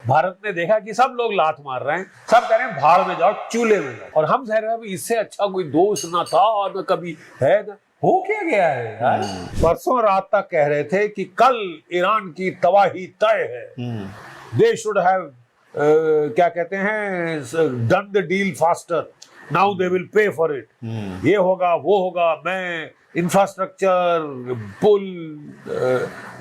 भारत ने देखा कि सब लोग लात मार रहे हैं, सब कह रहे हैं भाड़ में जाओ, चूल्हे में जाओ, और हम कह रहे हैं इससे अच्छा कोई दोस्त ना था और न कभी है ना। हो क्या गया है यार। परसों रात तक कह रहे थे कि कल ईरान की तबाही तय है, दे शुड हैव क्या कहते हैं done the deal faster, now they will pay for it, ये होगा वो होगा, मैं इंफ्रास्ट्रक्चर पुल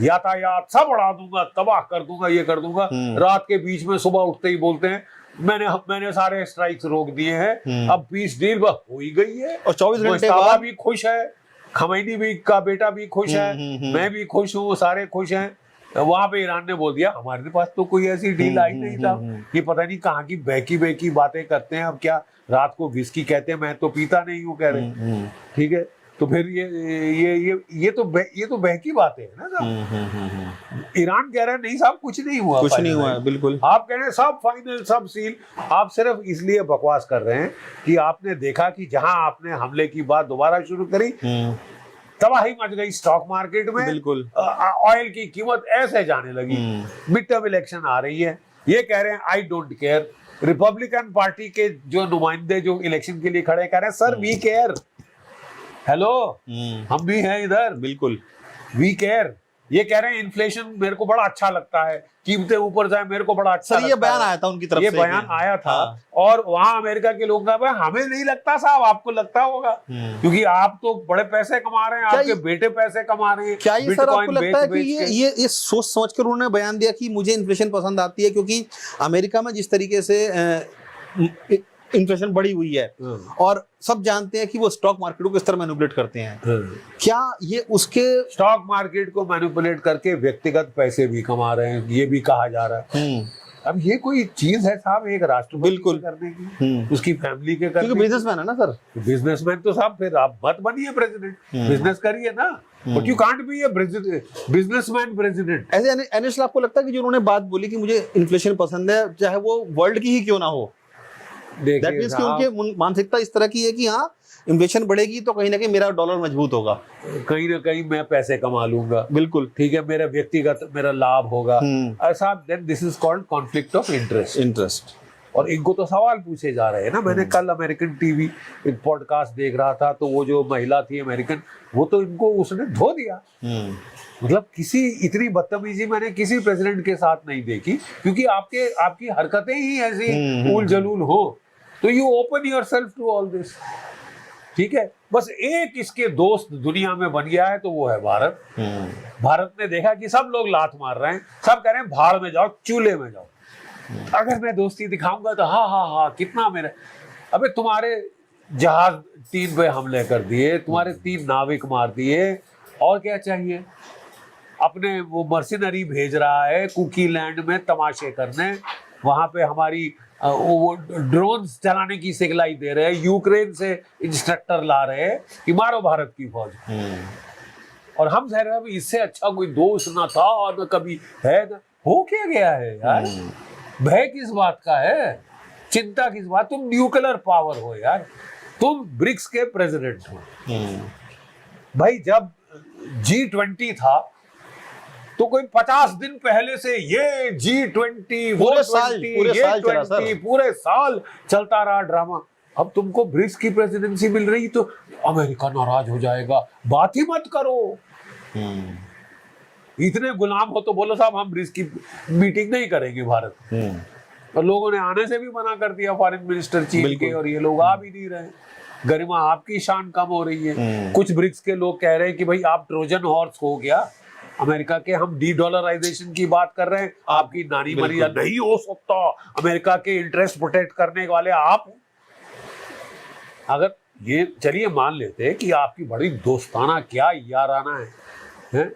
यातायात सब उड़ा दूंगा, तबाह कर दूंगा, ये कर दूंगा। रात के बीच में सुबह उठते ही बोलते हैं मैंने सारे स्ट्राइक्स रोक दिए हैं, अब पीस डील हो ही गई है। और 24 घंटे बाद भी खुश है, खमैनी भी का बेटा भी खुश है, मैं भी खुश हूँ, सारे खुश हैं। वहां पे ईरान ने बोल दिया हमारे पास तो कोई ऐसी डील आई नहीं था, ये पता नहीं कहाँ की बहकी बातें करते हैं, अब क्या रात को विस्की कहते हैं, मैं तो पीता नहीं हूँ कह रहे। ठीक है, तो फिर ये तो बहकी बातें है ना साहब। ईरान कह रहा है नहीं साहब कुछ नहीं हुआ, कुछ नहीं हुआ है, बिल्कुल। आप कह रहे हैं सब फाइनल सब सील, आप सिर्फ इसलिए बकवास कर रहे हैं कि आपने देखा कि जहां आपने हमले की बात दोबारा शुरू करी तबाही मच गई स्टॉक मार्केट में, बिल्कुल। ऑयल की कीमत ऐसे जाने लगी। मिड टर्म इलेक्शन आ रही है, ये कह रहे हैं I don't care. Republican party के जो नुमाइंदे जो इलेक्शन के लिए खड़े कह रहे हैं सर वी केयर, हेलो हम भी हैं इधर, बिल्कुल वी केयर। ये कह रहे हैं इन्फ्लेशन मेरे को बड़ा अच्छा लगता है, कीमतें ऊपर जाए मेरे को बड़ा अच्छा लगता है। ये बयान आया था उनकी तरफ से, ये बयान आया था। और वहां अमेरिका के लोग कहा हमें नहीं लगता साहब, आपको लगता होगा क्योंकि आप तो बड़े पैसे कमा रहे हैं, आपके बेटे पैसे कमा रहे हैं। क्या ये सर आपको लगता है कि ये सोच समझ कर उन्होंने बयान दिया कि मुझे इन्फ्लेशन पसंद आती है, क्योंकि अमेरिका में जिस तरीके से इन्फ्लेशन बढ़ी हुई है और सब जानते हैं कि वो स्टॉक मार्केट को किस तरह मैनिपुलेट करते हैं, क्या ये उसके स्टॉक मार्केट को मैनिपुलेट करके व्यक्तिगत पैसे भी कमा रहे हैं, ये भी कहा जा रहा है। अब ये कोई चीज है साहब एक राष्ट्रपति बिल्कुल करने की, उसकी फैमिली के करने क्योंकि बिजनेसमैन है ना सर, बिजनेसमैन तो साहब फिर आप मत बनिए प्रेसिडेंट, बिजनेस करिए ना, but you can't be a businessman president. ऐसे अनिल आपको लगता है कि जो उन्होंने बात बोली कि मुझे इन्फ्लेशन पसंद है चाहे वो वर्ल्ड की ही क्यों ना हो, दैट मींस कि उनकी मानसिकता इस तरह की है कि हाँ इन्फ्लेशन बढ़ेगी तो कहीं ना कहीं मेरा डॉलर मजबूत होगा, कहीं ना कहीं मैं पैसे कमा लूंगा, बिल्कुल ठीक है, मेरा व्यक्तिगत मेरा लाभ होगा ऐसा। Then this is called conflict of interest. और इनको तो सवाल पूछे जा रहे हैं ना। मैंने कल अमेरिकन टीवी एक पॉडकास्ट देख रहा था, तो वो जो महिला थी अमेरिकन, वो तो इनको उसने धो दिया। मतलब किसी इतनी बदतमीजी मैंने किसी प्रेसिडेंट के साथ नहीं देखी, क्योंकि आपकी हरकतें ही ऐसी उल जलूल हो तो you open yourself to all this. ठीक है, बस एक इसके दोस्त दुनिया में बन गया है तो वो है भारत। भारत ने देखा कि सब लोग लात मार रहे हैं, सब कह रहे हैं भाड़ में जाओ, चूल्हे में जाओ। अगर मैं दोस्ती दिखाऊंगा तो हाँ कितना मेरा, अबे तुम्हारे जहाज 3 पे हमले कर दिए, तुम्हारे 3 नाविक मार दिए, और क्या चाहिए। अपने वो मर्सिनरी भेज रहा है कुकी लैंड में तमाशे करने, वहां पे हमारी वो ड्रोन्स चलाने की सिखलाई दे रहे हैं, यूक्रेन से इंस्ट्रक्टर ला रहे हैं कि मारो भारत की फौज। और हम कह रहे हैं इससे अच्छा कोई दोस्त ना था और न कभी है ना। हो क्या गया है यार। भय किस बात का है, चिंता किस बात। तुम न्यूक्लियर पावर हो यार, तुम ब्रिक्स के प्रेसिडेंट हो भाई। जब G20 था तो कोई 50 दिन पहले से ये G20 पूरे साल चलता रहा ड्रामा। अब तुमको ब्रिक्स की प्रेसिडेंसी मिल रही तो अमेरिका नाराज हो जाएगा, बात ही मत करो। इतने गुलाम हो तो बोलो साहब हम ब्रिक्स की मीटिंग नहीं करेंगे भारत। और लोगों ने आने से भी मना कर दिया, फॉरेन मिनिस्टर चीन के, और ये लोग आ भी नहीं रहे। गरिमा आपकी शान कम हो रही है। कुछ ब्रिक्स के लोग कह रहे हैं कि भाई आप ट्रोजन हॉर्स हो गया अमेरिका के, हम डी-डॉलराइजेशन की बात कर रहे हैं, आपकी नानी मरी नहीं हो सकता, अमेरिका के इंटरेस्ट प्रोटेक्ट करने वाले आप। अगर ये चलिए मान लेते हैं कि आपकी बड़ी दोस्ताना क्या याराना है?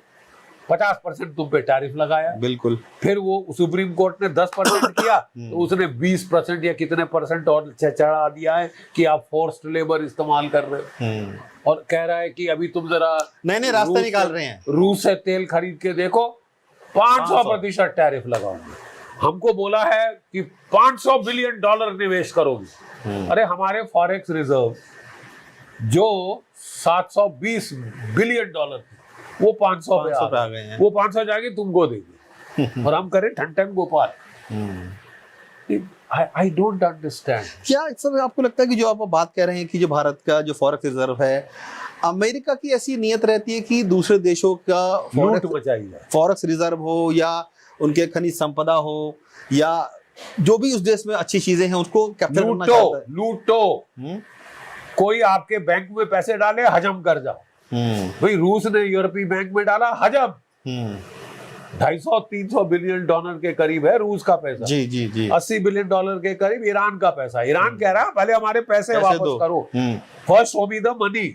50% तुम पे टैरिफ लगाया, बिल्कुल, फिर वो सुप्रीम कोर्ट ने 10% किया तो उसने 20% या कितने परसेंट और चढ़ा दिया है कि आप फोर्स्ड लेबर इस्तेमाल कर रहे हो। और कह रहा है कि अभी तुम जरा नए रास्ते निकाल रहे हैं, रूस से तेल खरीद के देखो, 500% टैरिफ लगाओगे। हमको बोला है कि $500 बिलियन निवेश करोगे। अरे हमारे फॉरेक्स रिजर्व जो $720 बिलियन वो 500 पे आ गए हैं। वो 500 जाके तुमको देंगे और हम करें ठन ठन गोपाल। I don't understand. क्या सर आपको लगता है कि जो आप बात कह रहे हैं कि जो भारत का जो फॉरेक्स रिजर्व है, अमेरिका की ऐसी नियत रहती है कि दूसरे देशों का लूट मचाई जाए, फॉरेक्स रिजर्व हो या उनके खनिज संपदा हो या जो भी उस देश में अच्छी चीजें हैं उसको कैप्चर करना चाहता है? लूटो। कोई आपके बैंक में पैसे डाले, हजम कर जाओ। भाई रूस ने यूरोपीय बैंक में डाला, हजम। 250-300 बिलियन डॉलर के करीब है रूस का पैसा। जी जी जी। 80 बिलियन डॉलर के करीब ईरान का पैसा। ईरान कह रहा है पहले हमारे पैसे वापस करो, first show me the money.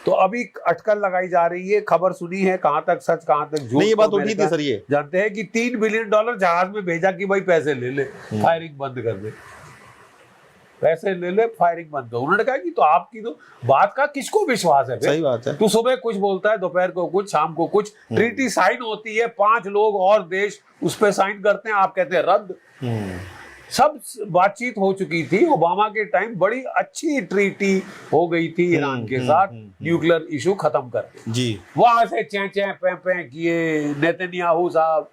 तो अभी अटकल लगाई जा रही है, खबर सुनी है, कहां तक सच कहां तक झूठ, ये बात उठी थी सर, ये जानते हैं कि 3 बिलियन डॉलर जहाज में भेजा कि भाई पैसे ले ले, फायरिंग बंद कर दे, पैसे ले ले, फायरिंग बंद कर। उन्होंने कहा कि तो आपकी तो बात का किसको विश्वास है? सही बात है। तू सुबह कुछ बोलता है, दोपहर को कुछ, शाम को कुछ। ट्रीटी साइन होती है, 5 लोग और देश उस पर साइन करते हैं, आप कहते हैं रद्द। सब बातचीत हो चुकी थी, ओबामा के टाइम बड़ी अच्छी ट्रीटी हो गई थी ईरान के साथ, न्यूक्लियर इशू खत्म करके जी। वहां से चैं पे किए नेतन्याहू साहब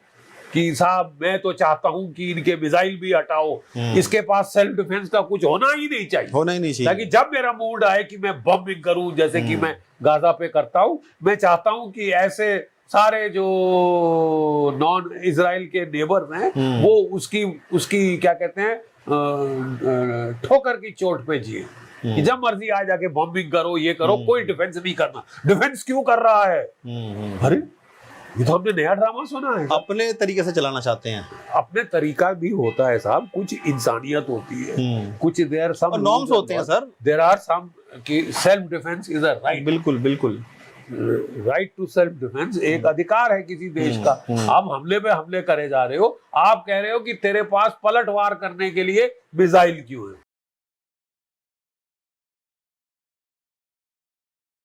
कि साहब मैं तो चाहता हूं कि इनके मिसाइल भी हटाओ, इसके पास सेल्फ डिफेंस का कुछ होना ही नहीं चाहिए, ताकि जब मेरा मूड आए कि मैं बम्बिंग करूं, जैसे कि मैं गाजा पे करता हूं, मैं चाहता हूं कि ऐसे सारे जो नॉन इजराइल के नेबर हैं वो उसकी क्या कहते हैं ठोकर की चोट पे जिए, कि जब मर्जी आ जाके बॉम्बिंग करो, ये करो, कोई डिफेंस नहीं करना। डिफेंस क्यों कर रहा है? अरे ये तो हमने नया ड्रामा सुना है। अपने तरीके से चलाना चाहते हैं। अपने तरीका भी होता है साहब, कुछ इंसानियत होती है, कुछ देयर सम नॉर्म्स होते हैं सर, देयर आर सम कि self defence is a right. बिल्कुल बिल्कुल, राइट टू सेल्फ डिफेंस एक अधिकार है किसी देश का। आप हमले पे हमले करे जा रहे हो, आप कह रहे हो कि तेरे पास पलटवार करने के लिए मिसाइल क्यों है?